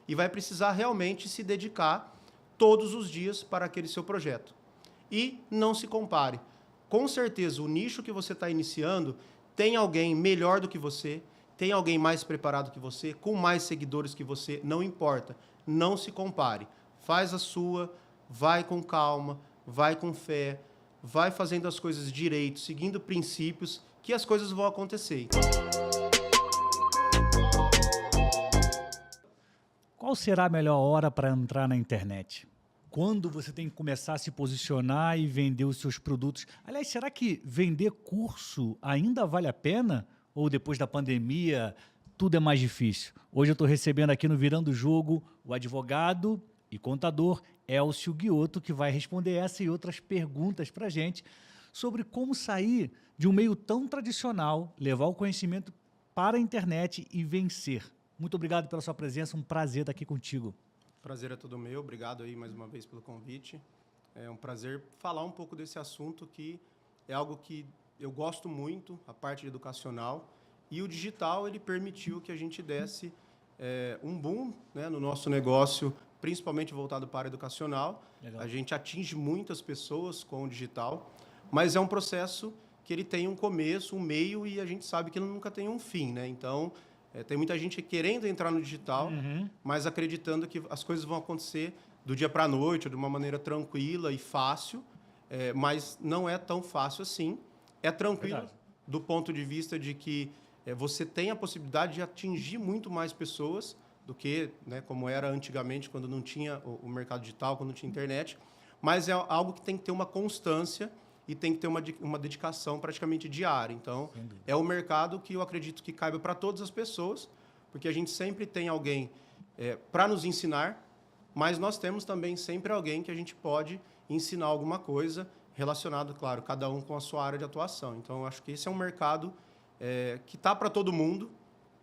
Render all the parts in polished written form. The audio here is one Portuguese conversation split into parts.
e vai precisar realmente se dedicar todos os dias para aquele seu projeto. E não se compare. Com certeza, o nicho que você está iniciando tem alguém melhor do que você, tem alguém mais preparado que você, com mais seguidores que você, não importa. Não se compare. Faz a sua, vai com calma, vai com fé, vai fazendo as coisas direito, seguindo princípios, que as coisas vão acontecer. Qual será a melhor hora para entrar na internet? Quando você tem que começar a se posicionar e vender os seus produtos? Aliás, será que vender curso ainda vale a pena? Ou depois da pandemia, tudo é mais difícil? Hoje eu estou recebendo aqui no Virando o Jogo o advogado e contador Elcio Guiotto, que vai responder essa e outras perguntas para a gente sobre como sair de um meio tão tradicional, levar o conhecimento para a internet e vencer. Muito obrigado pela sua presença, um prazer estar aqui contigo. Prazer é todo meu, obrigado aí mais uma vez pelo convite. É um prazer falar um pouco desse assunto que é algo que eu gosto muito, a parte educacional, e o digital ele permitiu que a gente desse um boom, né, no nosso negócio, principalmente voltado para a educacional. Legal. A gente atinge muitas pessoas com o digital, mas é um processo que ele tem um começo, um meio, e a gente sabe que ele nunca tem um fim, né? Então, tem muita gente querendo entrar no digital, mas acreditando que as coisas vão acontecer do dia para a noite, ou de uma maneira tranquila e fácil, mas não é tão fácil assim. É tranquilo do ponto de vista de que você tem a possibilidade de atingir muito mais pessoas do que, né, como era antigamente, quando não tinha o mercado digital, quando não tinha internet, mas é algo que tem que ter uma constância e tem que ter uma dedicação praticamente diária. Então, é um mercado que eu acredito que caiba para todas as pessoas, porque a gente sempre tem alguém para nos ensinar, mas nós temos também sempre alguém que a gente pode ensinar alguma coisa relacionado, claro, cada um com a sua área de atuação. Então, eu acho que esse é um mercado que está para todo mundo,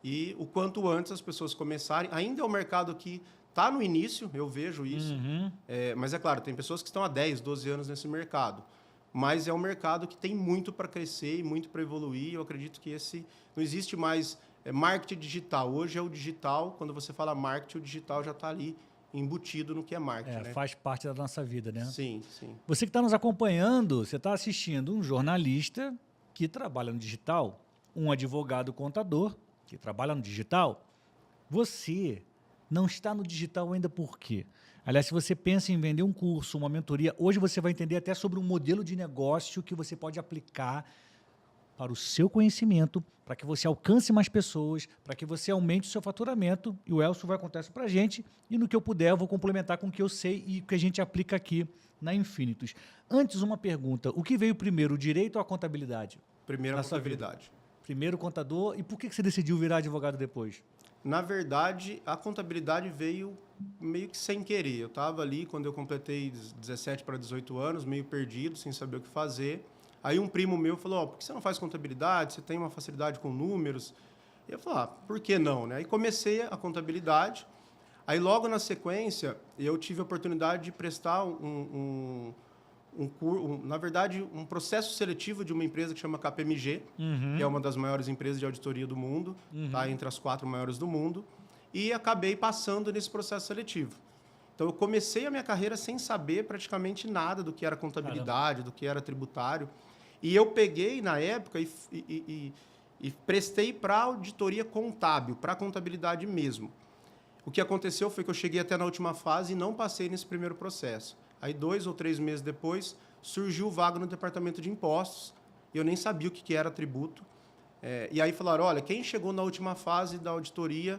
e o quanto antes as pessoas começarem... Ainda é um mercado que está no início, eu vejo isso, mas é claro, tem pessoas que estão há 10, 12 anos nesse mercado, mas é um mercado que tem muito para crescer e muito para evoluir. Eu acredito que não existe mais marketing digital. Hoje é o digital. Quando você fala marketing, o digital já está ali embutido no que é marketing. Né? Faz parte da nossa vida, né? Sim, sim. Você que está nos acompanhando, você está assistindo um jornalista que trabalha no digital, um advogado contador que trabalha no digital. Você não está no digital ainda por quê? Aliás, se você pensa em vender um curso, uma mentoria, hoje você vai entender até sobre um modelo de negócio que você pode aplicar para o seu conhecimento, para que você alcance mais pessoas, para que você aumente o seu faturamento. E o Elcio vai contar isso para a gente. E no que eu puder, eu vou complementar com o que eu sei e o que a gente aplica aqui na Infinitus. Antes, uma pergunta. O que veio primeiro, o direito ou a contabilidade? Primeiro a contabilidade. Primeiro contador. E por que você decidiu virar advogado depois? Na verdade, a contabilidade veio meio que sem querer. Eu estava ali, quando eu completei 17 para 18 anos, meio perdido, sem saber o que fazer. Aí um primo meu falou, por que você não faz contabilidade? Você tem uma facilidade com números. E eu falei, por que não? Né? Aí comecei a contabilidade. Aí logo na sequência, eu tive a oportunidade de prestar na verdade, um processo seletivo de uma empresa que chama KPMG, que é uma das maiores empresas de auditoria do mundo, tá, entre as 4 maiores do mundo, e acabei passando nesse processo seletivo. Então, eu comecei a minha carreira sem saber praticamente nada do que era contabilidade, do que era tributário, e eu peguei, na época, e prestei para auditoria contábil, para contabilidade mesmo. O que aconteceu foi que eu cheguei até na última fase e não passei nesse primeiro processo. Aí, 2 ou 3 meses depois, surgiu vaga no departamento de impostos, e eu nem sabia o que era tributo. E aí falaram, olha, quem chegou na última fase da auditoria,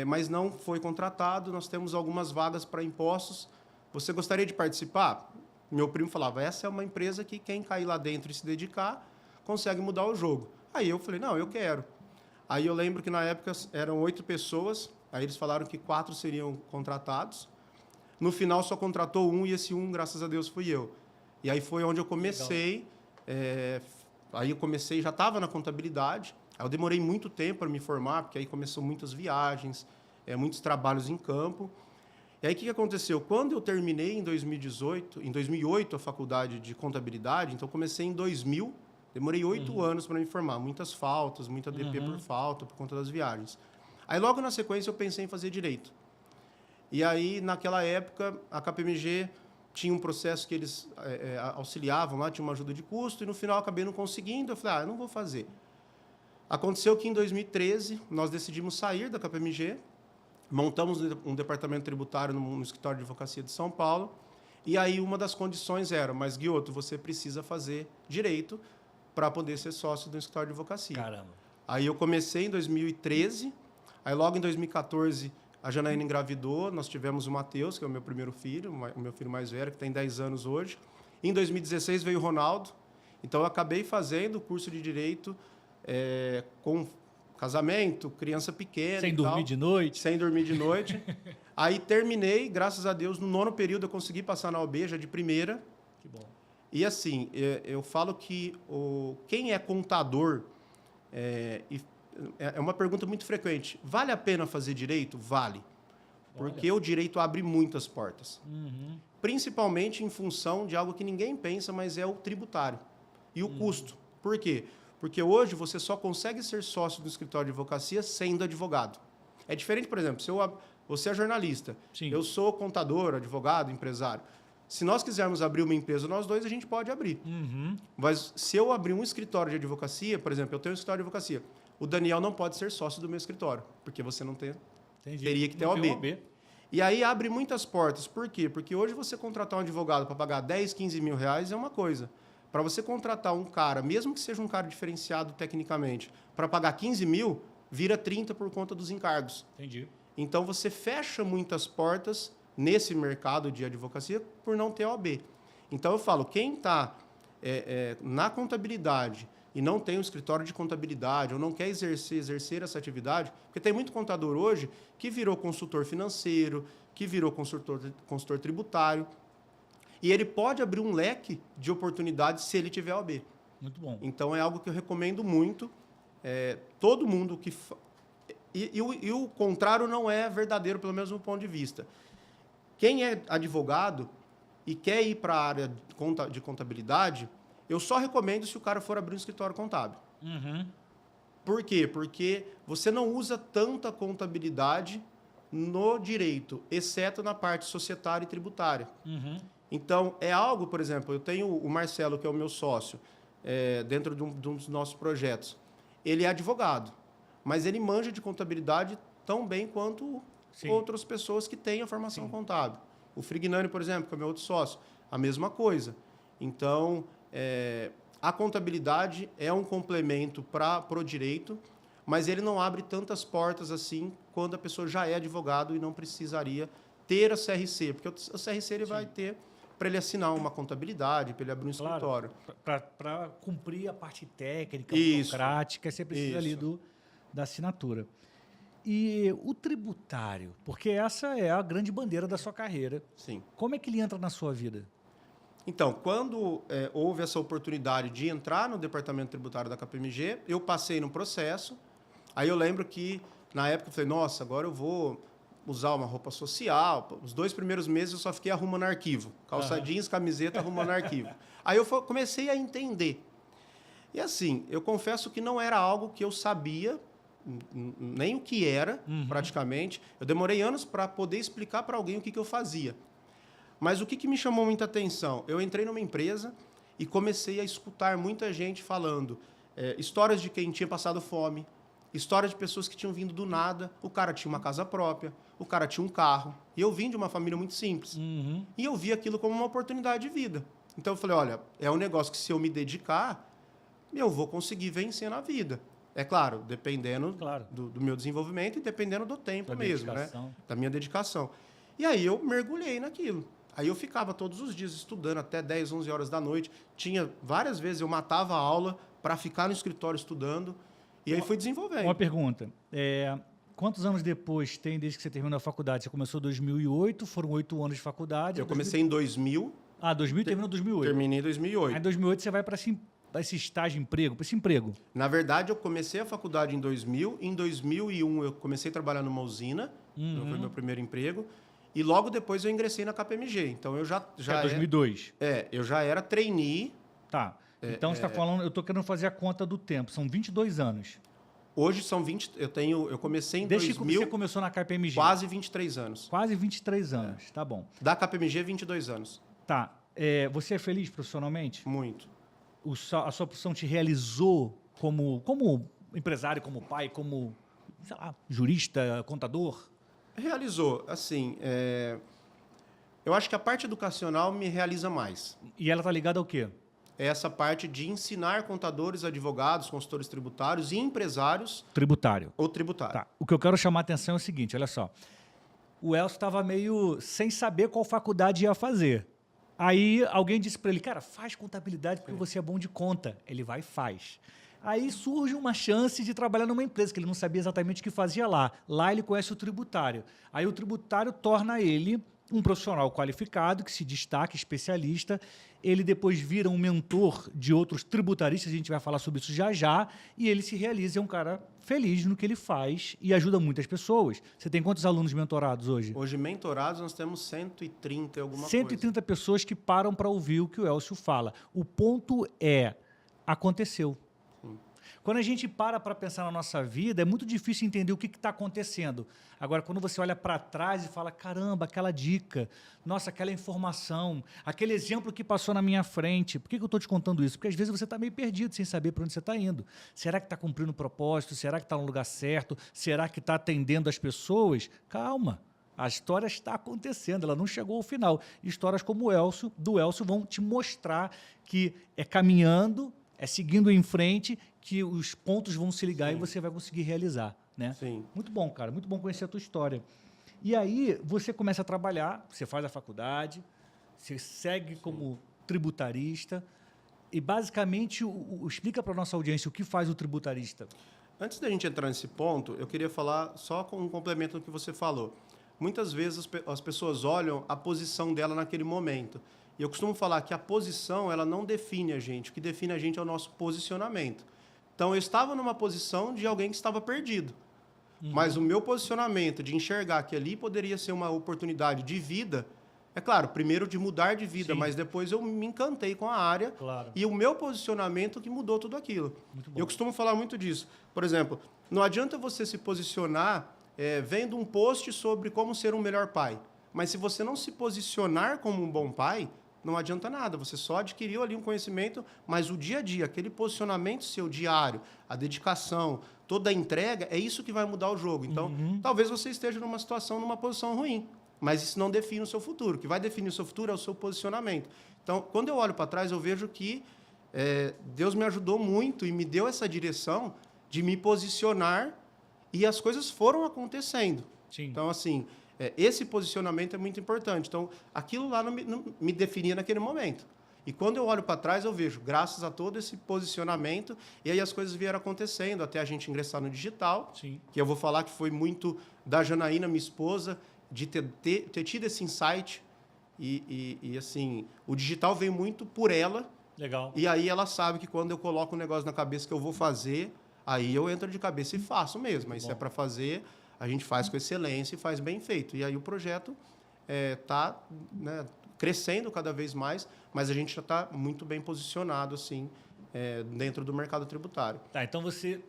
mas não foi contratado, nós temos algumas vagas para impostos, você gostaria de participar? Meu primo falava, essa é uma empresa que quem cair lá dentro e se dedicar, consegue mudar o jogo. Aí eu falei, não, eu quero. Aí eu lembro que na época eram 8 pessoas, aí eles falaram que 4 seriam contratados. No final, só contratou 1 e esse 1, graças a Deus, fui eu. E aí foi onde eu comecei. Aí eu comecei, já estava na contabilidade. Aí eu demorei muito tempo para me formar, porque aí começou muitas viagens, muitos trabalhos em campo. E aí o que aconteceu? Quando eu terminei em 2008, a faculdade de contabilidade, então comecei em 2000, demorei 8 anos para me formar. Muitas faltas, muita DP por falta, por conta das viagens. Aí logo na sequência eu pensei em fazer direito. E aí, naquela época, a KPMG tinha um processo que eles auxiliavam lá, tinha uma ajuda de custo, e no final acabei não conseguindo. Eu falei, eu não vou fazer. Aconteceu que em 2013, nós decidimos sair da KPMG, montamos um departamento tributário no escritório de advocacia de São Paulo, e aí uma das condições era, mas Guioto, você precisa fazer direito para poder ser sócio do escritório de advocacia. Caramba. Aí eu comecei em 2013, aí logo em 2014 a Janaína engravidou, nós tivemos o Matheus, que é o meu primeiro filho, o meu filho mais velho, que tem 10 anos hoje. Em 2016 veio o Ronaldo, então eu acabei fazendo o curso de Direito com casamento, criança pequena. Sem dormir de noite? Sem dormir de noite. Aí terminei, graças a Deus, no 9º período eu consegui passar na OAB já de primeira. Que bom. E assim, eu falo que quem é contador, é uma pergunta muito frequente, vale a pena fazer direito? Vale. Porque o direito abre muitas portas. Uhum. Principalmente em função de algo que ninguém pensa, mas é o tributário. E o custo. Por quê? Porque hoje você só consegue ser sócio do escritório de advocacia sendo advogado. É diferente, por exemplo, se você é jornalista, Sim. eu sou contador, advogado, empresário. Se nós quisermos abrir uma empresa, nós dois, a gente pode abrir. Uhum. Mas se eu abrir um escritório de advocacia, por exemplo, eu tenho um escritório de advocacia, o Daniel não pode ser sócio do meu escritório, porque você não tem, teria que ter OAB. E aí abre muitas portas. Por quê? Porque hoje você contratar um advogado para pagar 10, 15 mil reais é uma coisa. Para você contratar um cara, mesmo que seja um cara diferenciado tecnicamente, para pagar 15 mil, vira 30 por conta dos encargos. Entendi. Então, você fecha muitas portas nesse mercado de advocacia por não ter OAB. Então, eu falo, quem está na contabilidade e não tem um escritório de contabilidade ou não quer exercer essa atividade, porque tem muito contador hoje que virou consultor financeiro, que virou consultor tributário, e ele pode abrir um leque de oportunidades se ele tiver OAB. Muito bom. Então, é algo que eu recomendo muito. Todo mundo que... E o contrário não é verdadeiro, pelo menos do ponto de vista. Quem é advogado e quer ir para a área de contabilidade, eu só recomendo se o cara for abrir um escritório contábil. Uhum. Por quê? Porque você não usa tanta contabilidade no direito, exceto na parte societária e tributária. Uhum. Então, é algo, por exemplo, eu tenho o Marcelo, que é o meu sócio, dentro de um dos nossos projetos. Ele é advogado, mas ele manja de contabilidade tão bem quanto outras pessoas que têm a formação contábil. O Frignani, por exemplo, que é o meu outro sócio, a mesma coisa. Então, a contabilidade é um complemento para o direito, mas ele não abre tantas portas assim quando a pessoa já é advogado e não precisaria ter a CRC, porque o CRC ele vai ter para ele assinar uma contabilidade, para ele abrir um escritório. Para cumprir a parte técnica, burocrática, você precisa ali da assinatura. E o tributário, porque essa é a grande bandeira da sua carreira. Sim. Como é que ele entra na sua vida? Então, quando houve essa oportunidade de entrar no departamento tributário da KPMG, eu passei no processo. Aí eu lembro que, na época, eu falei, nossa, agora eu vou usar uma roupa social. Os 2 primeiros meses eu só fiquei arrumando arquivo. Calça jeans, camiseta, arrumando arquivo. Aí eu comecei a entender. E assim, eu confesso que não era algo que eu sabia, nem o que era, praticamente. Eu demorei anos para poder explicar para alguém o que eu fazia. Mas o que me chamou muita atenção? Eu entrei numa empresa e comecei a escutar muita gente falando histórias de quem tinha passado fome, histórias de pessoas que tinham vindo do nada. O cara tinha uma casa própria, o cara tinha um carro. E eu vim de uma família muito simples. Uhum. E eu vi aquilo como uma oportunidade de vida. Então eu falei, olha, é um negócio que se eu me dedicar, eu vou conseguir vencer na vida. É claro, dependendo do meu desenvolvimento e dependendo do tempo mesmo, né? Da minha dedicação. E aí eu mergulhei naquilo. Aí eu ficava todos os dias estudando até 10, 11 horas da noite. Tinha várias vezes eu matava a aula para ficar no escritório estudando. E aí fui desenvolvendo. Uma pergunta. Quantos anos depois tem desde que você terminou a faculdade? Você começou em 2008, foram 8 anos de faculdade. Eu comecei em 2000. Ah, 2000 terminou em 2008. Terminei em 2008. Aí em 2008 você vai para esse estágio emprego, para esse emprego. Na verdade, eu comecei a faculdade em 2000. Em 2001, eu comecei a trabalhar numa usina. Foi meu primeiro emprego. E logo depois eu ingressei na KPMG. Então eu já 2002. Eu já era trainee. Tá. Então você está falando, eu estou querendo fazer a conta do tempo. São 22 anos. Hoje são 20... Eu comecei em Desde que 2000, você começou na KPMG? quase 23 anos. Quase 23 anos, tá bom. Da KPMG, 22 anos. Tá. Você é feliz profissionalmente? Muito. A sua profissão te realizou como empresário, como pai, como, sei lá, jurista, contador? Realizou. Assim, eu acho que a parte educacional me realiza mais. E ela tá ligada ao quê? É essa parte de ensinar contadores, advogados, consultores tributários e empresários... Tributário. Ou tributário. Tá. O que eu quero chamar a atenção é o seguinte, olha só. O Elcio estava meio sem saber qual faculdade ia fazer. Aí alguém disse para ele, cara, faz contabilidade porque você é bom de conta. Ele vai e faz. Aí surge uma chance de trabalhar numa empresa, que ele não sabia exatamente o que fazia lá. Lá ele conhece o tributário. Aí o tributário torna ele um profissional qualificado, que se destaca, especialista. Ele depois vira um mentor de outros tributaristas, a gente vai falar sobre isso já já, e ele se realiza, é um cara feliz no que ele faz e ajuda muitas pessoas. Você tem quantos alunos mentorados hoje? Hoje, mentorados, nós temos 130 e alguma 130 pessoas que param para ouvir o que o Elcio fala. O ponto é, aconteceu. Quando a gente para pensar na nossa vida, é muito difícil entender o que está acontecendo. Agora, quando você olha para trás e fala, caramba, aquela dica, nossa, aquela informação, aquele exemplo que passou na minha frente, por que eu estou te contando isso? Porque às vezes você está meio perdido, sem saber para onde você está indo. Será que está cumprindo o propósito? Será que está no lugar certo? Será que está atendendo as pessoas? Calma. A história está acontecendo, ela não chegou ao final. Histórias como do Elcio, vão te mostrar que é caminhando, é seguindo em frente, que os pontos vão se ligar. Sim. E você vai conseguir realizar, né? Sim. Muito bom, cara. Muito bom conhecer a tua história. E aí, você começa a trabalhar, você faz a faculdade, você segue como tributarista e, basicamente, explica para a nossa audiência o que faz o tributarista. Antes da gente entrar nesse ponto, eu queria falar só com um complemento do que você falou. Muitas vezes as pessoas olham a posição dela naquele momento. E eu costumo falar que a posição, ela não define a gente. O que define a gente é o nosso posicionamento. Então, eu estava numa posição de alguém que estava perdido. Mas o meu posicionamento de enxergar que ali poderia ser uma oportunidade de vida, é claro, primeiro de mudar de vida, sim, mas depois eu me encantei com a área. Claro. E o meu posicionamento que mudou tudo aquilo. Eu costumo falar muito disso. Por exemplo, não adianta você se posicionar vendo um post sobre como ser um melhor pai. Mas se você não se posicionar como um bom pai, não adianta nada, você só adquiriu ali um conhecimento, mas o dia a dia, aquele posicionamento seu diário, a dedicação, toda a entrega, é isso que vai mudar o jogo. Então, talvez você esteja numa situação, numa posição ruim, mas isso não define o seu futuro. O que vai definir o seu futuro é o seu posicionamento. Então, quando eu olho para trás, eu vejo que Deus me ajudou muito e me deu essa direção de me posicionar e as coisas foram acontecendo. Sim. Então, assim... esse posicionamento é muito importante. Então, aquilo lá não me definia naquele momento. E quando eu olho para trás, eu vejo, graças a todo esse posicionamento, e aí as coisas vieram acontecendo até a gente ingressar no digital, sim, que eu vou falar que foi muito da Janaína, minha esposa, de ter tido esse insight. E, assim, o digital veio muito por ela. Legal. E aí ela sabe que quando eu coloco um negócio na cabeça que eu vou fazer, aí eu entro de cabeça e faço mesmo. Mas se é para fazer... a gente faz com excelência e faz bem feito. E aí o projeto está crescendo cada vez mais, mas a gente já está muito bem posicionado assim, dentro do mercado tributário. Tá, então você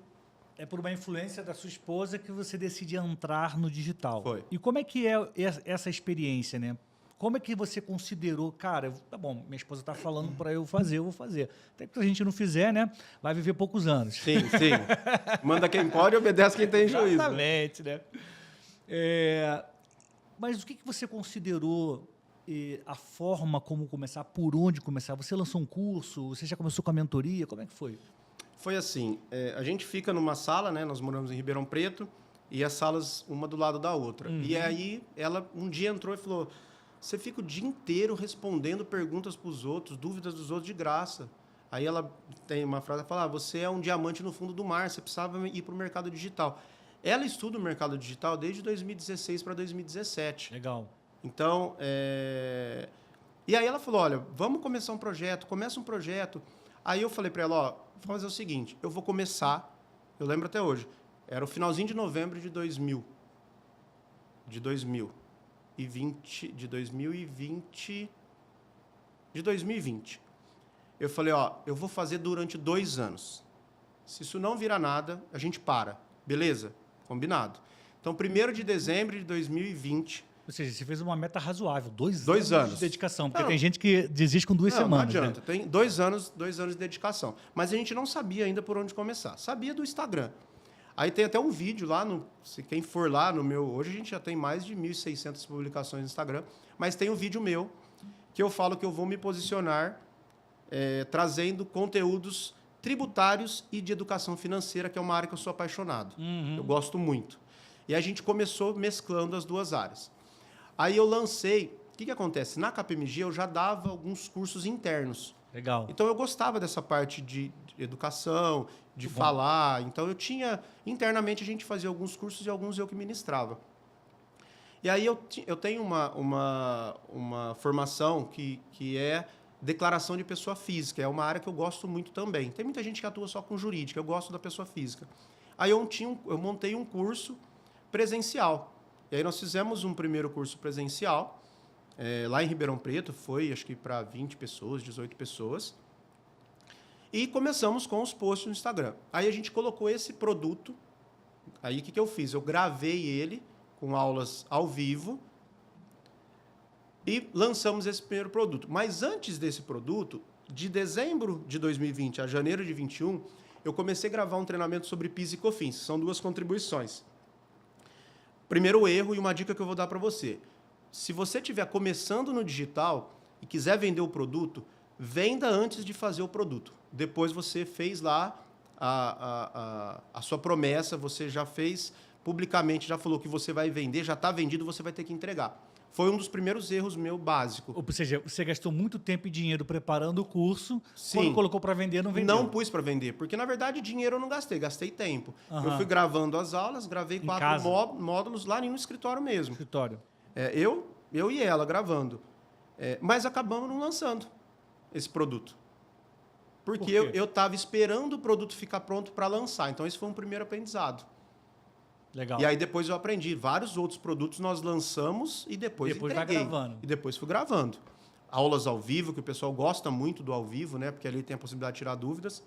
é por uma influência da sua esposa que você decide entrar no digital. Foi. E como é que é essa experiência, né? Como é que você considerou, cara, tá bom, minha esposa está falando para eu fazer, eu vou fazer. Até que se a gente não fizer, né, vai viver poucos anos. Sim, sim. Manda quem pode e obedece quem tem juízo. Exatamente, né? Mas o que você considerou a forma como começar, por onde começar? Você lançou um curso? Você já começou com a mentoria? Como é que foi? Foi assim, a gente fica numa sala, né, nós moramos em Ribeirão Preto, e as salas uma do lado da outra. E aí ela um dia entrou e falou... você fica o dia inteiro respondendo perguntas para os outros, dúvidas dos outros de graça. Aí ela tem uma frase que fala, você é um diamante no fundo do mar, você precisava ir para o mercado digital. Ela estuda o mercado digital desde 2016 para 2017. Legal. Então, e aí ela falou, olha, vamos começar um projeto, começa um projeto. Aí eu falei para ela, ó, vou fazer o seguinte, eu vou começar, eu lembro até hoje, era o finalzinho de novembro de 2020. Eu falei, ó, eu vou fazer durante 2 anos. Se isso não virar nada, a gente para. Beleza? Combinado. Então, 1º de dezembro de 2020... Ou seja, você fez uma meta razoável, 2 anos de dedicação. Porque não, tem gente que desiste com 2 semanas. Não adianta, né? tem 2 anos de dedicação. Mas a gente não sabia ainda por onde começar. Sabia do Instagram. Aí tem até um vídeo lá, se quem for lá no meu... Hoje a gente já tem mais de 1.600 publicações no Instagram, mas tem um vídeo meu que eu falo que eu vou me posicionar trazendo conteúdos tributários e de educação financeira, que é uma área que eu sou apaixonado. Eu gosto muito. E a gente começou mesclando as 2 áreas. Aí eu lancei... O que acontece? Na KPMG eu já dava alguns cursos internos. Legal. Então eu gostava dessa parte de educação, de falar. Então eu tinha... Internamente a gente fazia alguns cursos e alguns eu que ministrava. E aí eu tenho uma formação que é declaração de pessoa física. É uma área que eu gosto muito também. Tem muita gente que atua só com jurídica. Eu gosto da pessoa física. Aí eu montei um curso presencial. E aí nós fizemos um primeiro curso presencial, lá em Ribeirão Preto, foi acho que para 20 pessoas, 18 pessoas. E começamos com os posts no Instagram. Aí a gente colocou esse produto, aí o que eu fiz? Eu gravei ele com aulas ao vivo e lançamos esse primeiro produto. Mas antes desse produto, de dezembro de 2020 a janeiro de 2021, eu comecei a gravar um treinamento sobre PIS e COFINS. São 2 contribuições. Primeiro erro e uma dica que eu vou dar para você. Se você estiver começando no digital e quiser vender o produto, venda antes de fazer o produto. Depois você fez lá a sua promessa, você já fez publicamente, já falou que você vai vender, já está vendido, você vai ter que entregar. Foi um dos primeiros erros meu básico. Ou seja, você gastou muito tempo e dinheiro preparando o curso, Sim. Quando colocou para vender, não vendeu. Não pus para vender, porque, na verdade, dinheiro eu não gastei tempo. Eu fui gravando as aulas, gravei 4 módulos lá no escritório mesmo. Escritório. Eu e ela gravando. Mas acabamos não lançando esse produto. Porque eu estava esperando o produto ficar pronto para lançar. Então, esse foi um primeiro aprendizado. Legal. E aí depois eu aprendi. Vários outros produtos nós lançamos e depois entreguei. Vai gravando. E depois fui gravando. Aulas ao vivo, que o pessoal gosta muito do ao vivo, né? Porque ali tem a possibilidade de tirar dúvidas.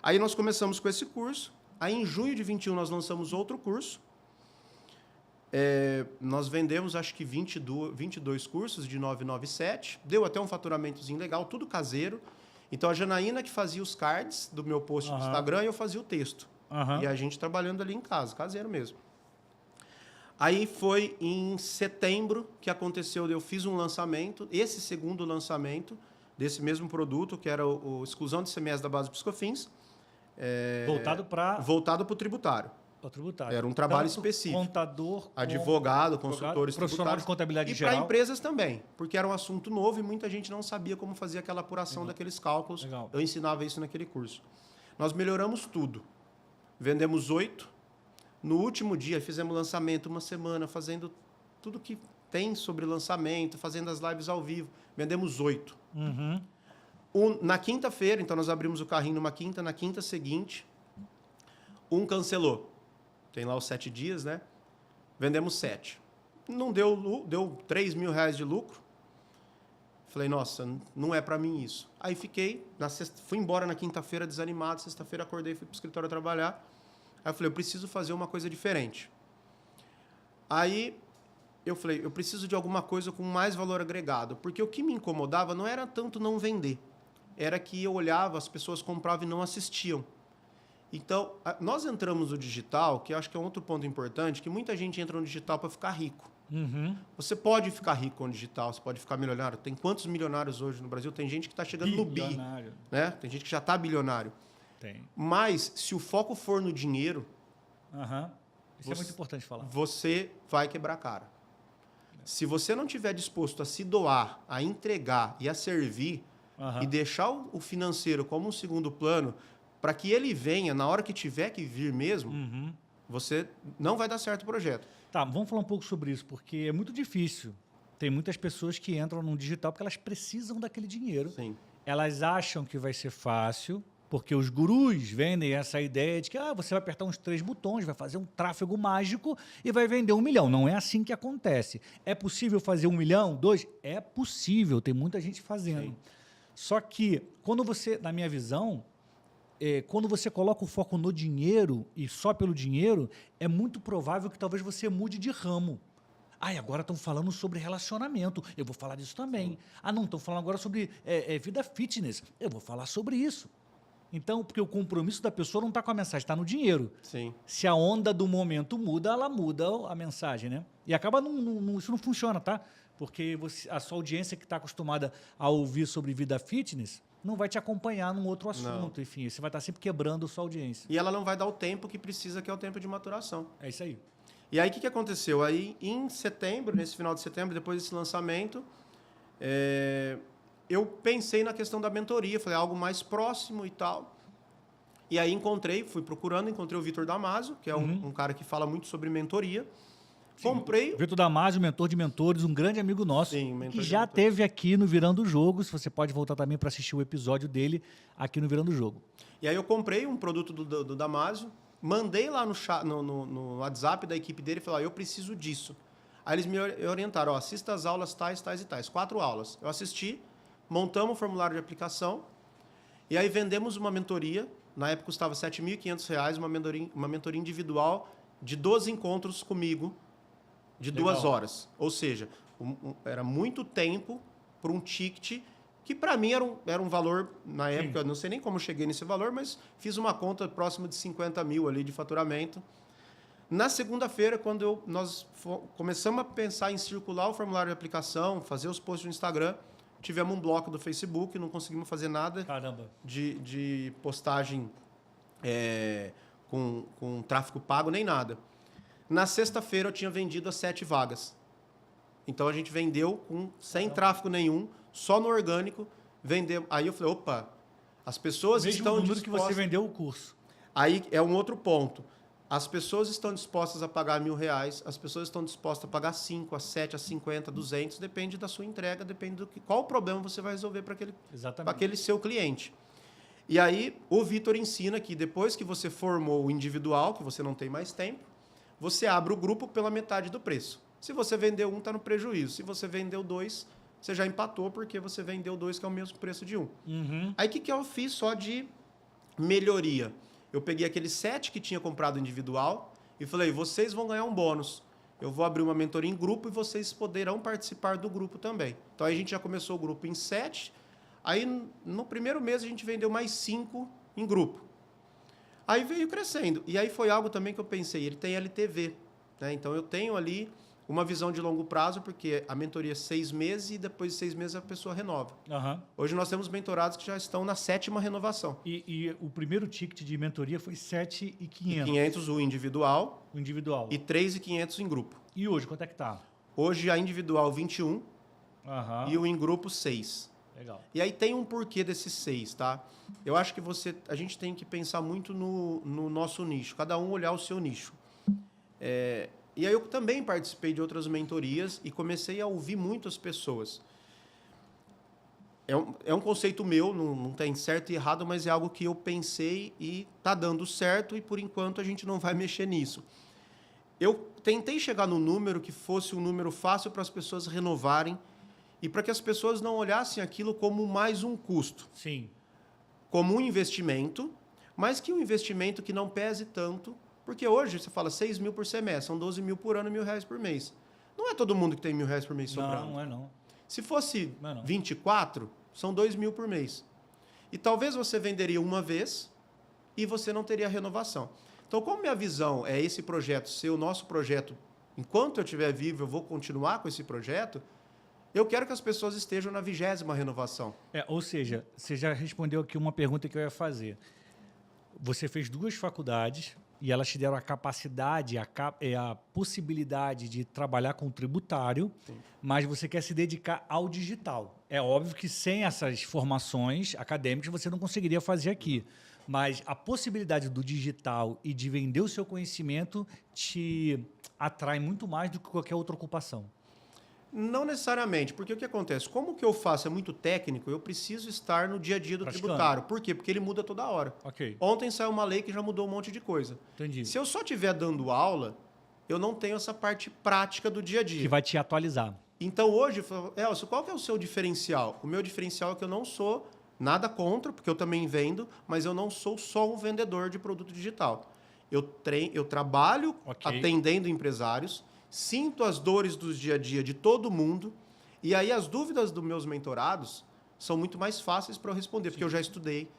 Aí nós começamos com esse curso. Aí em junho de 21 nós lançamos outro curso. Nós vendemos acho que 22 cursos de 997. Deu até um faturamentozinho legal, tudo caseiro. Então a Janaína que fazia os cards do meu post no Instagram e eu fazia o texto. E a gente trabalhando ali em casa, caseiro mesmo. Aí foi em setembro que aconteceu, eu fiz um lançamento, esse segundo lançamento desse mesmo produto, que era o exclusão de CMS da base PiscoFins. Voltado para o tributário. O tributário. Era um trabalho específico. Contador, advogado, consultores profissional tributários. De contabilidade e geral. para empresas também, porque era um assunto novo e muita gente não sabia como fazer aquela apuração daqueles cálculos. Legal. Eu ensinava isso naquele curso. Nós melhoramos tudo. Vendemos 8. No último dia, fizemos lançamento uma semana, fazendo tudo que tem sobre lançamento, fazendo as lives ao vivo. Vendemos 8. Na quinta-feira, então nós abrimos o carrinho numa quinta, na quinta seguinte, um cancelou. Tem lá os 7 dias, né? Vendemos 7. Não deu 3 mil reais de lucro. Falei, nossa, não é para mim isso. Aí fiquei, fui embora na quinta-feira desanimado, sexta-feira acordei, fui para o escritório trabalhar. Aí eu falei, eu preciso fazer uma coisa diferente. Aí eu falei, eu preciso de alguma coisa com mais valor agregado, porque o que me incomodava não era tanto não vender, era que eu olhava, as pessoas compravam e não assistiam. Então, nós entramos no digital, que eu acho que é um outro ponto importante, que muita gente entra no digital para ficar rico. Você pode ficar rico com o digital, você pode ficar milionário. Tem quantos milionários hoje no Brasil? Tem gente que está chegando no bi, né? Tem gente que já está bilionário. Tem. Mas, se o foco for no dinheiro... Isso é muito importante falar. Você vai quebrar a cara. Se você não estiver disposto a se doar, a entregar e a servir, e deixar o financeiro como um segundo plano, para que ele venha na hora que tiver que vir mesmo, você não vai dar certo o projeto. Tá, vamos falar um pouco sobre isso, porque é muito difícil. Tem muitas pessoas que entram no digital porque elas precisam daquele dinheiro. Sim. Elas acham que vai ser fácil, porque os gurus vendem essa ideia de que você vai apertar uns 3 botões, vai fazer um tráfego mágico e vai vender 1 milhão. Não é assim que acontece. É possível fazer 1 milhão, 2? É possível, tem muita gente fazendo. Sim. Só que, quando você, na minha visão, quando você coloca o foco no dinheiro e só pelo dinheiro, é muito provável que talvez você mude de ramo. E agora estão falando sobre relacionamento. Eu vou falar disso também. Sim. Não, estão falando agora sobre vida fitness. Eu vou falar sobre isso. Então, porque o compromisso da pessoa não está com a mensagem, está no dinheiro. Sim. Se a onda do momento muda, ela muda a mensagem, né? E acaba, isso não funciona, tá? Porque a sua audiência que está acostumada a ouvir sobre vida fitness não vai te acompanhar num outro assunto. Não. Enfim, você vai estar sempre quebrando a sua audiência. E ela não vai dar o tempo que precisa, que é o tempo de maturação. É isso aí. E aí, o que aconteceu? Aí, em setembro, nesse final de setembro, depois desse lançamento, eu pensei na questão da mentoria. Falei, algo mais próximo e tal. E aí, fui procurando, encontrei o Vitor Damasio, que é um cara que fala muito sobre mentoria. Sim, comprei... Vitor Damasio, mentor de mentores, um grande amigo nosso, Sim, que já esteve aqui no Virando o Jogo. Você pode voltar também para assistir o episódio dele aqui no Virando o Jogo. E aí, eu comprei um produto do Damasio, mandei lá no WhatsApp da equipe dele e falei, eu preciso disso. Aí eles me orientaram, assista as aulas tais, tais e tais. 4 aulas. Eu assisti, montamos o formulário de aplicação e aí vendemos uma mentoria. Na época custava R$ 7.500, uma mentoria individual de 12 encontros comigo, de 2 horas. Ou seja, era muito tempo para um ticket que para mim era um valor, na época, não sei nem como eu cheguei nesse valor, mas fiz uma conta próxima de 50 mil ali de faturamento. Na segunda-feira, quando nós começamos a pensar em circular o formulário de aplicação, fazer os posts no Instagram, tivemos um bloco do Facebook, não conseguimos fazer nada de postagem com tráfego pago, nem nada. Na sexta-feira, eu tinha vendido as 7 vagas. Então, a gente vendeu sem tráfego nenhum, só no orgânico. Aí eu falei, opa, as pessoas estão dispostas... que você vendeu o curso. Aí é um outro ponto. As pessoas estão dispostas a pagar R$1.000, as pessoas estão dispostas a pagar 5, a 7, a 50, 200, depende da sua entrega, depende qual o problema você vai resolver para aquele seu cliente. E aí, o Vitor ensina que depois que você formou o individual, que você não tem mais tempo, você abre o grupo pela metade do preço. Se você vendeu 1, está no prejuízo. Se você vendeu 2, você já empatou porque você vendeu 2, que é o mesmo preço de 1. Aí, o que eu fiz só de melhoria? Eu peguei aquele 7 que tinha comprado individual e falei, vocês vão ganhar um bônus. Eu vou abrir uma mentoria em grupo e vocês poderão participar do grupo também. Então, aí a gente já começou o grupo em 7. Aí, no primeiro mês, a gente vendeu mais 5 em grupo. Aí veio crescendo. E aí foi algo também que eu pensei, ele tem LTV. Né? Então, eu tenho ali uma visão de longo prazo, porque a mentoria é 6 meses e depois de 6 meses a pessoa renova. Hoje nós temos mentorados que já estão na 7ª renovação. E o primeiro ticket de mentoria foi 7.500. 500 o individual. O individual. E 3.500 em grupo. E hoje, quanto é que tá? Hoje a individual 21 e o em grupo 6. Legal. E aí tem um porquê desses 6, tá? Eu acho que a gente tem que pensar muito no nosso nicho, cada um olhar o seu nicho. E aí eu também participei de outras mentorias e comecei a ouvir muito as pessoas. É um conceito meu, não tem certo e errado, mas é algo que eu pensei e está dando certo e, por enquanto, a gente não vai mexer nisso. Eu tentei chegar no número que fosse um número fácil para as pessoas renovarem e para que as pessoas não olhassem aquilo como mais um custo. Sim. Como um investimento, mas que um investimento que não pese tanto. Porque hoje você fala 6 mil por semestre, são 12 mil por ano, R$1.000 por mês. Não é todo mundo que tem R$1.000 por mês sobrando. Não é não. Se fosse 24, são 2 mil por mês. E talvez você venderia uma vez e você não teria renovação. Então, como minha visão é esse projeto ser o nosso projeto, enquanto eu estiver vivo, eu vou continuar com esse projeto, eu quero que as pessoas estejam na 20ª renovação. Ou seja, você já respondeu aqui uma pergunta que eu ia fazer. Você fez 2 faculdades... E elas te deram a capacidade, a possibilidade de trabalhar com tributário, mas você quer se dedicar ao digital. É óbvio que sem essas formações acadêmicas você não conseguiria fazer aqui. Mas a possibilidade do digital e de vender o seu conhecimento te atrai muito mais do que qualquer outra ocupação. Não necessariamente, porque o que acontece? Como o que eu faço é muito técnico, eu preciso estar no dia a dia do tributário. Por quê? Porque ele muda toda hora. Ontem saiu uma lei que já mudou um monte de coisa. Entendi. Se eu só estiver dando aula, eu não tenho essa parte prática do dia a dia. Que vai te atualizar. Então hoje, Elcio, qual que é o seu diferencial? O meu diferencial é que eu não sou Nada contra, porque eu também vendo, mas eu não sou só um vendedor de produto digital. Eu trabalho atendendo empresários, sinto as dores do dia a dia de todo mundo, e aí as dúvidas dos meus mentorados são muito mais fáceis para eu responder, porque eu já estudei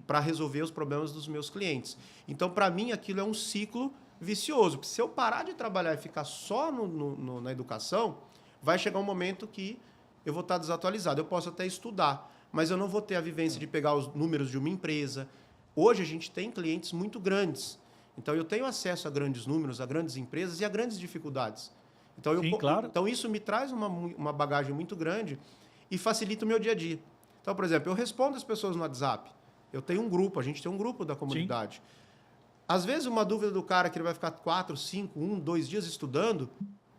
para resolver os problemas dos meus clientes. Então, para mim, aquilo é um ciclo vicioso. Porque se eu parar de trabalhar e ficar só na educação, vai chegar um momento que eu vou estar desatualizado. Eu posso até estudar, mas eu não vou ter a vivência de pegar os números de uma empresa. Hoje, a gente tem clientes muito grandes. Então, eu tenho acesso a grandes números, a grandes empresas e a grandes dificuldades. Então, claro. Então isso me traz uma bagagem muito grande e facilita o meu dia a dia. Então, por exemplo, eu respondo as pessoas no WhatsApp. Eu tenho um grupo, a gente tem um grupo da comunidade. Às vezes, uma dúvida do cara que ele vai ficar 4, 5, 1, 2 dias estudando,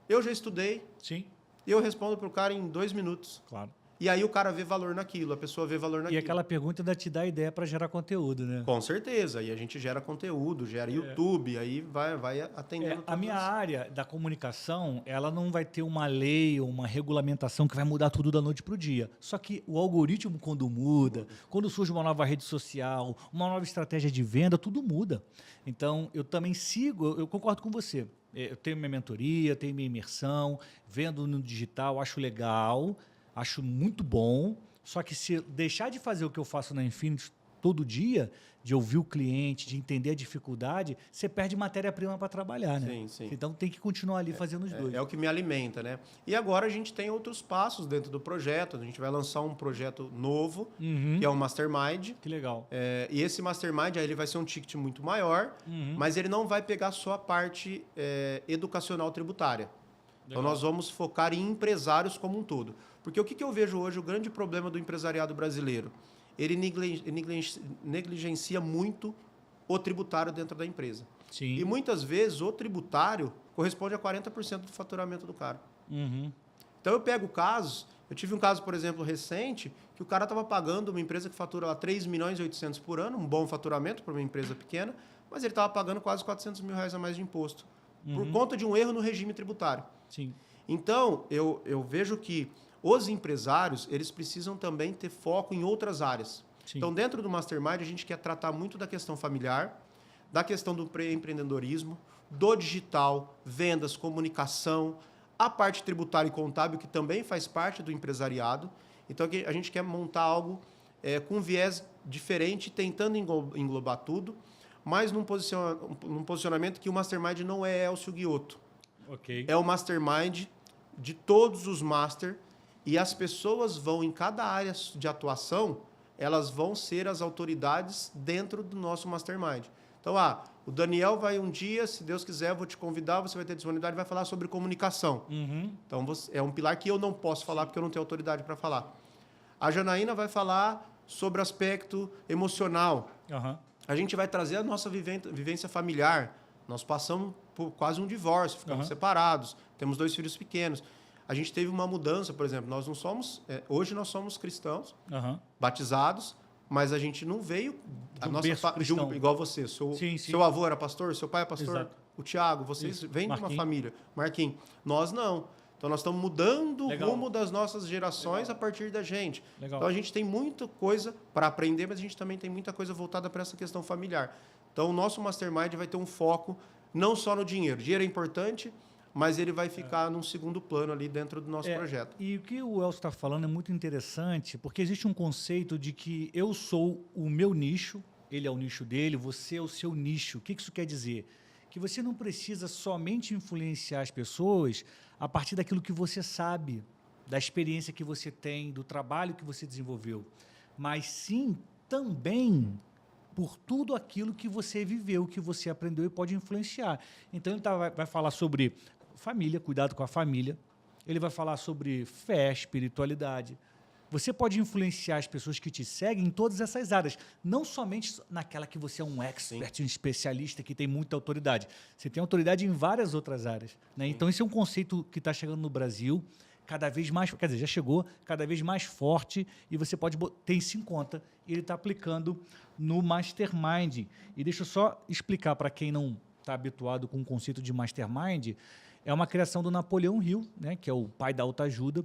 eu já estudei. Sim. E eu respondo para o cara em 2 minutos. Claro. E aí o cara vê valor naquilo, a pessoa vê valor naquilo. E aquela pergunta ainda te dá ideia para gerar conteúdo, né? Com certeza. E a gente gera conteúdo, gera YouTube, aí vai atendendo. A minha área da comunicação, ela não vai ter uma lei ou uma regulamentação que vai mudar tudo da noite para o dia. Só que o algoritmo, quando muda, quando surge uma nova rede social, uma nova estratégia de venda, tudo muda. Então, eu também sigo, eu concordo com você. Eu tenho minha mentoria, tenho minha imersão, vendo no digital, acho legal, acho muito bom. Só que se deixar de fazer o que eu faço na Infinity todo dia, de ouvir o cliente, de entender a dificuldade, você perde matéria-prima para trabalhar, né? Sim, sim. Então tem que continuar ali fazendo os dois. É o que me alimenta, né? E agora a gente tem outros passos dentro do projeto. A gente vai lançar um projeto novo, que é o Mastermind. Que legal. E esse Mastermind aí ele vai ser um ticket muito maior, mas ele não vai pegar só a parte educacional tributária. Legal. Então nós vamos focar em empresários como um todo. Porque o que eu vejo hoje, o grande problema do empresariado brasileiro? Ele negligencia muito o tributário dentro da empresa. Sim. E muitas vezes o tributário corresponde a 40% do faturamento do cara. Então eu pego casos, eu tive um caso, por exemplo, recente, que o cara estava pagando uma empresa que fatura lá 3 milhões e 800 por ano, um bom faturamento para uma empresa pequena, mas ele estava pagando quase 400 mil reais a mais de imposto, por conta de um erro no regime tributário. Sim. Então, eu vejo que os empresários, eles precisam também ter foco em outras áreas. Sim. Então, dentro do Mastermind, a gente quer tratar muito da questão familiar, da questão do empreendedorismo, do digital, vendas, comunicação, a parte tributária e contábil, que também faz parte do empresariado. Então, a gente quer montar algo com viés diferente, tentando englobar tudo, mas num posicionamento que o Mastermind não é Elcio Guiotto. Okay. É o Mastermind de todos os Master. E as pessoas vão, em cada área de atuação, elas vão ser as autoridades dentro do nosso Mastermind. Então, o Daniel vai um dia, se Deus quiser, eu vou te convidar, você vai ter disponibilidade, vai falar sobre comunicação. Então, é um pilar que eu não posso falar, porque eu não tenho autoridade para falar. A Janaína vai falar sobre aspecto emocional. A gente vai trazer a nossa vivência familiar. Nós passamos por quase um divórcio, ficamos separados, temos 2 filhos pequenos. A gente teve uma mudança, por exemplo, nós não somos... hoje nós somos cristãos, batizados, mas a gente não veio... igual você. Seu avô era pastor, seu pai é pastor, exato. O Tiago, vocês vêm de uma família. Marquinhos, nós não. Então, nós estamos mudando o rumo das nossas gerações a partir da gente. Legal. Então, a gente tem muita coisa para aprender, mas a gente também tem muita coisa voltada para essa questão familiar. Então, o nosso Mastermind vai ter um foco não só no dinheiro. Dinheiro é importante, mas ele vai ficar num segundo plano ali dentro do nosso projeto. E o que o Elcio está falando é muito interessante, porque existe um conceito de que eu sou o meu nicho, ele é o nicho dele, você é o seu nicho. O que isso quer dizer? Que você não precisa somente influenciar as pessoas a partir daquilo que você sabe, da experiência que você tem, do trabalho que você desenvolveu, mas sim também por tudo aquilo que você viveu, que você aprendeu e pode influenciar. Então, ele vai falar sobre família, cuidado com a família. Ele vai falar sobre fé, espiritualidade. Você pode influenciar as pessoas que te seguem em todas essas áreas, não somente naquela que você é um expert, um especialista que tem muita autoridade. Você tem autoridade em várias outras áreas, né? Então, esse é um conceito que está chegando no Brasil, cada vez mais, quer dizer, já chegou, cada vez mais forte, e você pode ter isso em conta. E ele está aplicando no Mastermind. E deixa eu só explicar para quem não está habituado com o conceito de Mastermind. É uma criação do Napoleão Hill, né, que é o pai da autoajuda.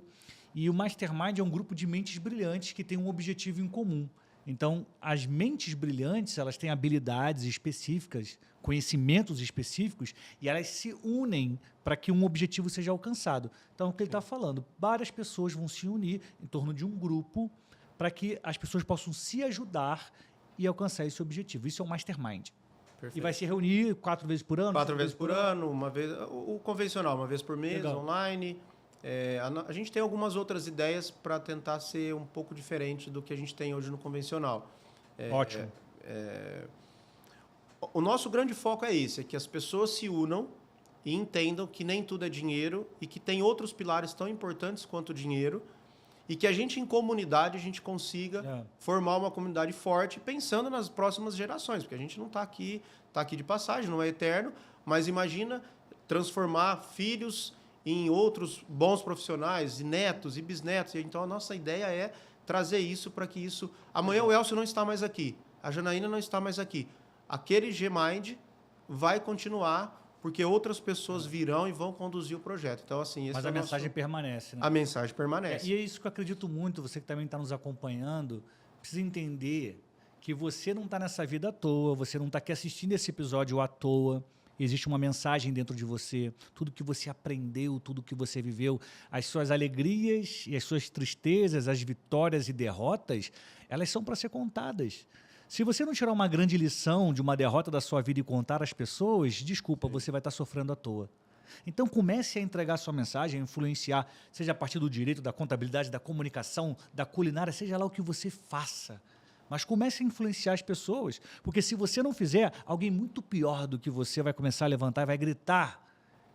E o Mastermind é um grupo de mentes brilhantes que tem um objetivo em comum, Então, as mentes brilhantes, elas têm habilidades específicas, conhecimentos específicos, e elas se unem para que um objetivo seja alcançado. Então, o que ele está falando, várias pessoas vão se unir em torno de um grupo para que as pessoas possam se ajudar e alcançar esse objetivo. Isso é um mastermind. Perfeito. E vai se reunir 4 vezes por ano? 4 vezes por ano, uma vez, o convencional, uma vez por mês, Legal. online. A gente tem algumas outras ideias para tentar ser um pouco diferente do que a gente tem hoje no convencional. Ótimo. O nosso grande foco é esse, é que as pessoas se unam e entendam que nem tudo é dinheiro e que tem outros pilares tão importantes quanto o dinheiro e que a gente, em comunidade, a gente consiga formar uma comunidade forte pensando nas próximas gerações, porque a gente não está aqui de passagem, não é eterno, mas imagina transformar filhos em outros bons profissionais, e netos e bisnetos. Então, a nossa ideia é trazer isso para que isso... Amanhã o Elcio não está mais aqui, a Janaína não está mais aqui. Aquele G-Mind vai continuar, porque outras pessoas virão e vão conduzir o projeto. Então, assim, esse Mas a mensagem permanece, né? A mensagem permanece. E é isso que eu acredito muito, você que também está nos acompanhando, precisa entender que você não está nessa vida à toa, você não está aqui assistindo esse episódio à toa. Existe uma mensagem dentro de você, tudo que você aprendeu, tudo que você viveu, as suas alegrias e as suas tristezas, as vitórias e derrotas, elas são para ser contadas. Se você não tirar uma grande lição de uma derrota da sua vida e contar às pessoas, desculpa, você vai estar sofrendo à toa. Então comece a entregar sua mensagem, a influenciar, seja a partir do direito, da contabilidade, da comunicação, da culinária, seja lá o que você faça. Mas comece a influenciar as pessoas, porque se você não fizer, alguém muito pior do que você vai começar a levantar e vai gritar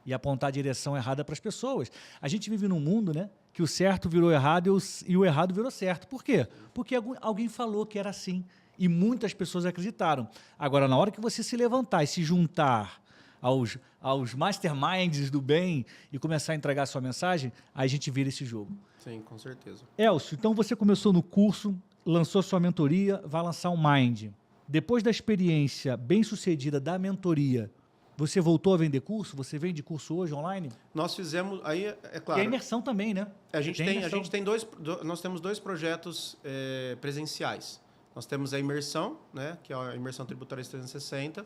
e apontar a direção errada para as pessoas. A gente vive num mundo, né, que o certo virou errado e o errado virou certo. Por quê? Porque alguém falou que era assim e muitas pessoas acreditaram. Agora, na hora que você se levantar e se juntar aos masterminds do bem e começar a entregar a sua mensagem, aí a gente vira esse jogo. Sim, com certeza. Elcio, então você começou no curso, lançou sua mentoria, vai lançar um Mind. Depois da experiência bem-sucedida da mentoria, você voltou a vender curso? Você vende curso hoje online? Nós fizemos, aí é claro... E a imersão também, né? Nós temos 2 projetos presenciais. Nós temos a imersão, né, que é a imersão tributária 360,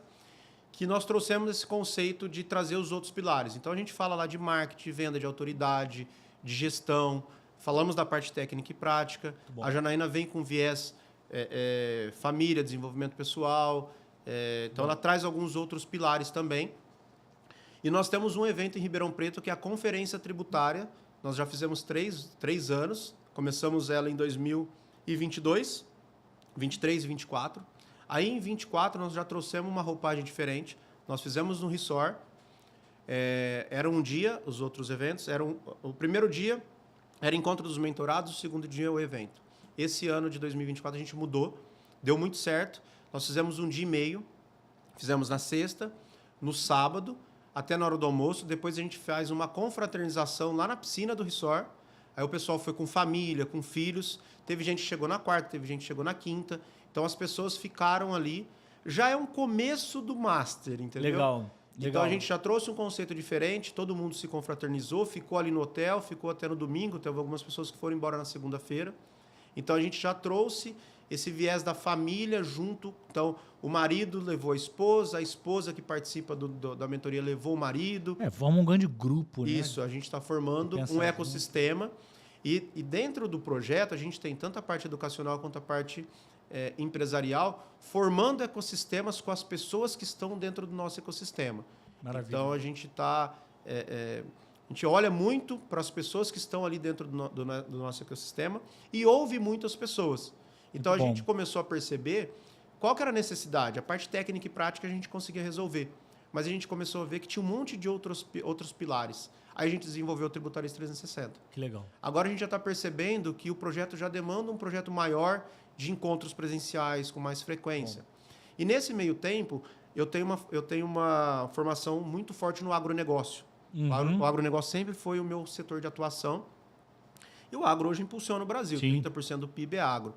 que nós trouxemos esse conceito de trazer os outros pilares. Então, a gente fala lá de marketing, venda de autoridade, de gestão, falamos da parte técnica e prática. A Janaína vem com viés família, desenvolvimento pessoal. Então, ela traz alguns outros pilares também. E nós temos um evento em Ribeirão Preto, que é a Conferência Tributária. Nós já fizemos 3 anos. Começamos ela em 2022, 23 e 24. Aí, em 24, nós já trouxemos uma roupagem diferente. Nós fizemos no resort. Era um dia, os outros eventos. O primeiro dia era encontro dos mentorados, o segundo dia é o evento. Esse ano de 2024 a gente mudou, deu muito certo. Nós fizemos 1 dia e meio, fizemos na sexta, no sábado, até na hora do almoço. Depois a gente faz uma confraternização lá na piscina do resort. Aí o pessoal foi com família, com filhos. Teve gente que chegou na quarta, teve gente que chegou na quinta. Então as pessoas ficaram ali. Já é um começo do Master, entendeu? Legal. Então, a gente já trouxe um conceito diferente, todo mundo se confraternizou, ficou ali no hotel, ficou até no domingo, teve algumas pessoas que foram embora na segunda-feira. Então, a gente já trouxe esse viés da família junto. Então, o marido levou a esposa que participa da mentoria levou o marido. Forma um grande grupo, né? Isso, a gente está formando um ecossistema. E dentro do projeto, a gente tem tanto a parte educacional quanto a parte empresarial, formando ecossistemas com as pessoas que estão dentro do nosso ecossistema. Maravilha. Então, a gente está... a gente olha muito para as pessoas que estão ali dentro do nosso ecossistema e ouve muitas pessoas. Então, a gente começou a perceber qual que era a necessidade. A parte técnica e prática a gente conseguia resolver. Mas a gente começou a ver que tinha um monte de outros pilares. Aí a gente desenvolveu o Tributarista 360. Que legal. Agora a gente já está percebendo que o projeto já demanda um projeto maior de encontros presenciais com mais frequência. E nesse meio tempo, eu tenho uma formação muito forte no agronegócio. O agronegócio sempre foi o meu setor de atuação. E o agro hoje impulsiona o Brasil. Sim. 30% do PIB é agro.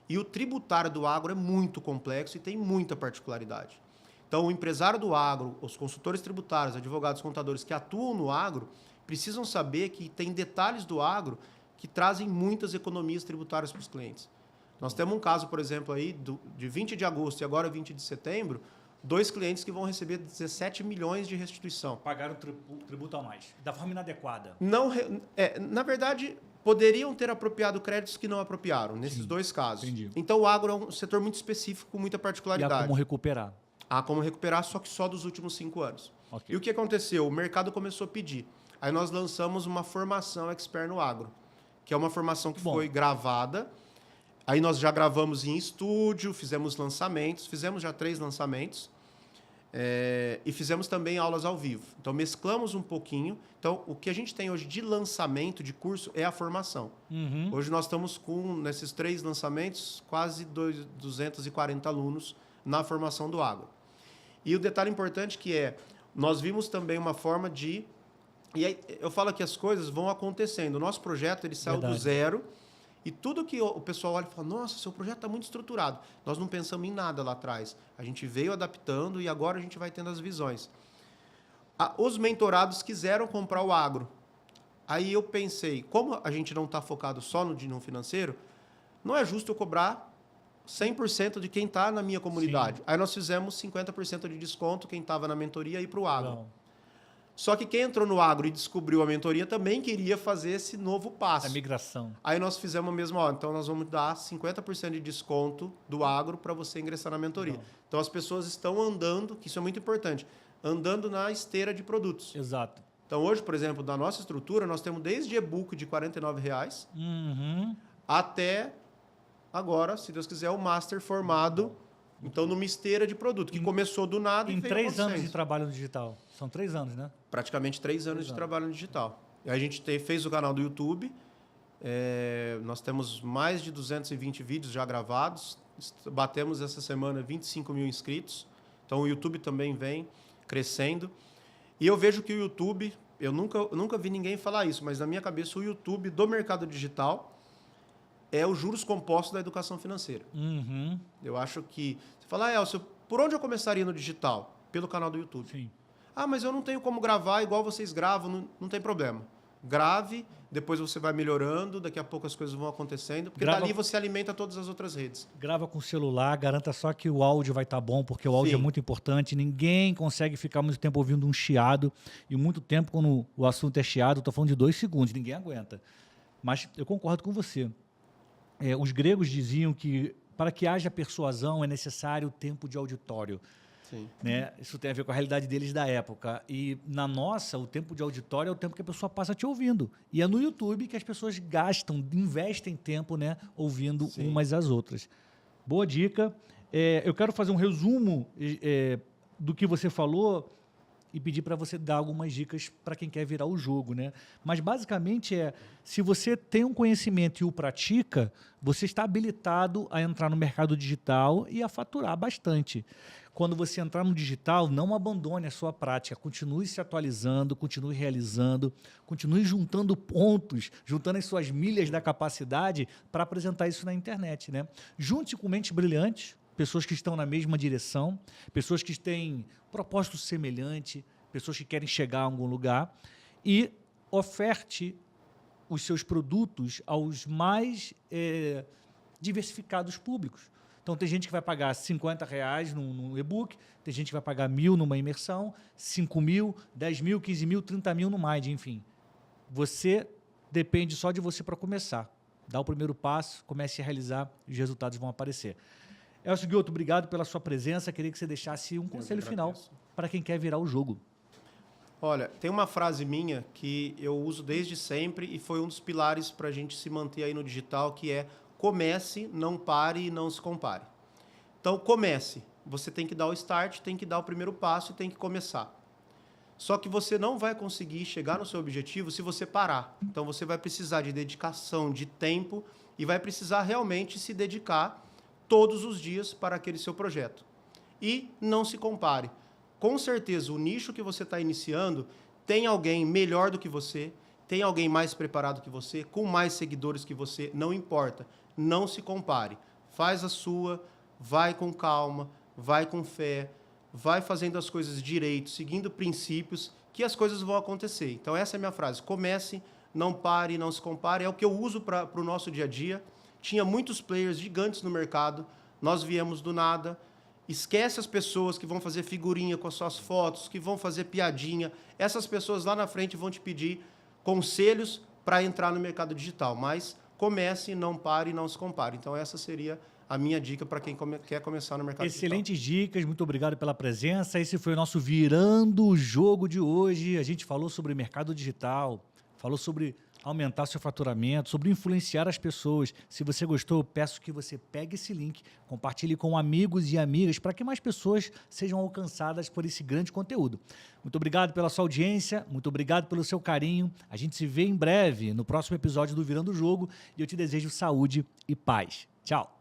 E o tributário do agro é muito complexo e tem muita particularidade. Então, o empresário do agro, os consultores tributários, advogados, contadores que atuam no agro, precisam saber que tem detalhes do agro que trazem muitas economias tributárias para os clientes. Nós temos um caso, por exemplo, aí de 20 de agosto e agora 20 de setembro, 2 clientes que vão receber 17 milhões de restituição. Pagaram tributo a mais, da forma inadequada. Não, na verdade, poderiam ter apropriado créditos que não apropriaram, nesses dois casos. Entendi. Então, o agro é um setor muito específico, com muita E há particularidade. como recuperar. Há como recuperar, só que só dos últimos 5 anos. Ok. E o que aconteceu? O mercado começou a pedir. Aí nós lançamos uma formação Expert no Agro, que é uma formação que foi gravada. Aí nós já gravamos em estúdio, fizemos lançamentos, fizemos já 3 lançamentos. E fizemos também aulas ao vivo. Então, mesclamos um pouquinho. Então, o que a gente tem hoje de lançamento de curso é a formação. Uhum. Hoje nós estamos com, nesses 3 lançamentos, quase 240 alunos na formação do agro. E o detalhe importante que nós vimos também uma forma de... E aí, eu falo que as coisas vão acontecendo. O nosso projeto ele saiu do zero. E tudo que o pessoal olha e fala, nossa, seu projeto está muito estruturado. Nós não pensamos em nada lá atrás. A gente veio adaptando e agora a gente vai tendo as visões. Os mentorados quiseram comprar o agro. Aí eu pensei, como a gente não está focado só no financeiro, não é justo eu cobrar 100% de quem está na minha comunidade. Sim. Aí nós fizemos 50% de desconto, quem estava na mentoria, ir para o agro. Não. Só que quem entrou no agro e descobriu a mentoria também queria fazer esse novo passo. A migração. Aí nós fizemos a mesma, então nós vamos dar 50% de desconto do agro para você ingressar na mentoria. Não. Então as pessoas estão andando, que isso é muito importante, andando na esteira de produtos. Exato. Então hoje, por exemplo, na nossa estrutura, nós temos desde e-book de R$ 49,00 até agora, se Deus quiser, o Master formado. Então, numa esteira de produto, que começou do nada e veio 3 anos de trabalho no digital. São 3 anos, né? Praticamente 3 anos de trabalho no digital. E a gente fez o canal do YouTube. Nós temos mais de 220 vídeos já gravados. Batemos essa semana 25 mil inscritos. Então, o YouTube também vem crescendo. E eu vejo que o YouTube... Eu nunca vi ninguém falar isso, mas na minha cabeça, o YouTube do mercado digital... é os juros compostos da educação financeira. Uhum. Eu acho que... Você fala, Elcio, por onde eu começaria no digital? Pelo canal do YouTube. Sim. Ah, mas eu não tenho como gravar igual vocês gravam, não tem problema. Grave, depois você vai melhorando, daqui a pouco as coisas vão acontecendo, porque dali você alimenta todas as outras redes. Grava com o celular, garanta só que o áudio vai estar bom, porque o áudio é muito importante. Ninguém consegue ficar muito tempo ouvindo um chiado, e muito tempo, quando o assunto é chiado, eu estou falando de 2 segundos, ninguém aguenta. Mas eu concordo com você. Os gregos diziam que para que haja persuasão é necessário tempo de auditório. Sim. Né? Isso tem a ver com a realidade deles da época. E na nossa, o tempo de auditório é o tempo que a pessoa passa te ouvindo. E é no YouTube que as pessoas investem tempo, né, ouvindo umas às outras. Boa dica. Eu quero fazer um resumo do que você falou e pedir para você dar algumas dicas para quem quer virar o jogo, né? Mas basicamente se você tem um conhecimento e o pratica, você está habilitado a entrar no mercado digital e a faturar bastante. Quando você entrar no digital, não abandone a sua prática, continue se atualizando, continue realizando, continue juntando pontos, juntando as suas milhas da capacidade para apresentar isso na internet, né? Junte com mentes brilhantes, pessoas que estão na mesma direção, pessoas que têm propósito semelhante, pessoas que querem chegar a algum lugar, e oferte os seus produtos aos mais diversificados públicos. Então, tem gente que vai pagar R$50 num e-book, tem gente que vai pagar 1.000 numa imersão, 5.000, 10.000, 15.000, 30.000 no MIND, enfim. Você depende só de você para começar. Dá o primeiro passo, comece a realizar, os resultados vão aparecer. Elcio Guiotto, obrigado pela sua presença. Queria que você deixasse um conselho final para quem quer virar o jogo. Olha, tem uma frase minha que eu uso desde sempre e foi um dos pilares para a gente se manter aí no digital, que é comece, não pare e não se compare. Então, comece. Você tem que dar o start, tem que dar o primeiro passo e tem que começar. Só que você não vai conseguir chegar no seu objetivo se você parar. Então, você vai precisar de dedicação, de tempo e vai precisar realmente se dedicar todos os dias para aquele seu projeto. E não se compare. Com certeza, o nicho que você está iniciando tem alguém melhor do que você, tem alguém mais preparado que você, com mais seguidores que você, não importa. Não se compare. Faz a sua, vai com calma, vai com fé, vai fazendo as coisas direito, seguindo princípios, que as coisas vão acontecer. Então, essa é a minha frase. Comece, não pare, não se compare. É o que eu uso para o nosso dia a dia. Tinha muitos players gigantes no mercado, nós viemos do nada. Esquece as pessoas que vão fazer figurinha com as suas fotos, que vão fazer piadinha. Essas pessoas lá na frente vão te pedir conselhos para entrar no mercado digital. Mas comece, não pare, não se compare. Então, essa seria a minha dica para quem quer começar no mercado digital. Excelentes dicas, muito obrigado pela presença. Esse foi o nosso Virando o Jogo de hoje. A gente falou sobre mercado digital, falou sobre aumentar seu faturamento, sobre influenciar as pessoas. Se você gostou, eu peço que você pegue esse link, compartilhe com amigos e amigas para que mais pessoas sejam alcançadas por esse grande conteúdo. Muito obrigado pela sua audiência, muito obrigado pelo seu carinho. A gente se vê em breve no próximo episódio do Virando o Jogo e eu te desejo saúde e paz. Tchau!